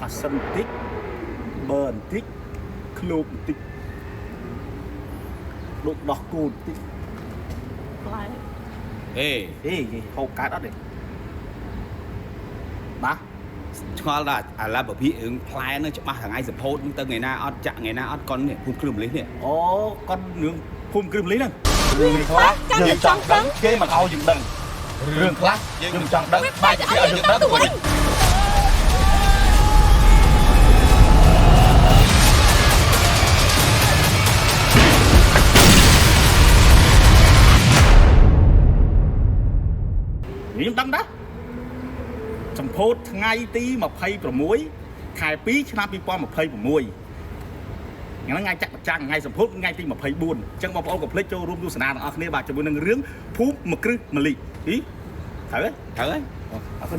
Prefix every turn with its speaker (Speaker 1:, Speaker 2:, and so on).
Speaker 1: ផាសិនតិចបឺតិចឃ្លោកតិចដូចដោះគូតិច
Speaker 2: ខ្លាំង
Speaker 3: អេ
Speaker 1: ហេហូបកើតអត់ទេបាទ
Speaker 3: ឆ្ងល់ដល់អាឡាបភិរឿងផ្លែនឹងច្បាស់ថ្ងៃសម្ពោធទៅថ្ងៃណាអត់ចាក់ថ្ងៃណាអត់កុននេះភូមិគ្រឿងម្លេះនេះ
Speaker 1: អូគាត់រឿងភូមិគ្រឿងលីហ្នឹង
Speaker 4: រឿងនេះខ្លះយើងចង់ដឹងគេមិនឲ្យយើងដឹងរឿងខ្លះយើងចង់ដឹងបែរជាឲ្យយើងដឹងទៅវិញ
Speaker 1: ខ្ញុំដឹងដែរសម្ពោធថ្ងៃទី26ខែ2ឆ្នាំ2026ថ្ងៃចាក់ប្រចាំថ្ងៃសម្ពោធថ្ងៃទី24អញ្ចឹងបងប្អូនកុំភ្លេចចូលរួមទស្សនាទាំងអស់គ្នាបាទជាមួយនឹងរឿងភូមិមួយគ្រឹះម្លិះអីត្រូវទេ
Speaker 3: ត្រូវហើយ
Speaker 1: អរគុណ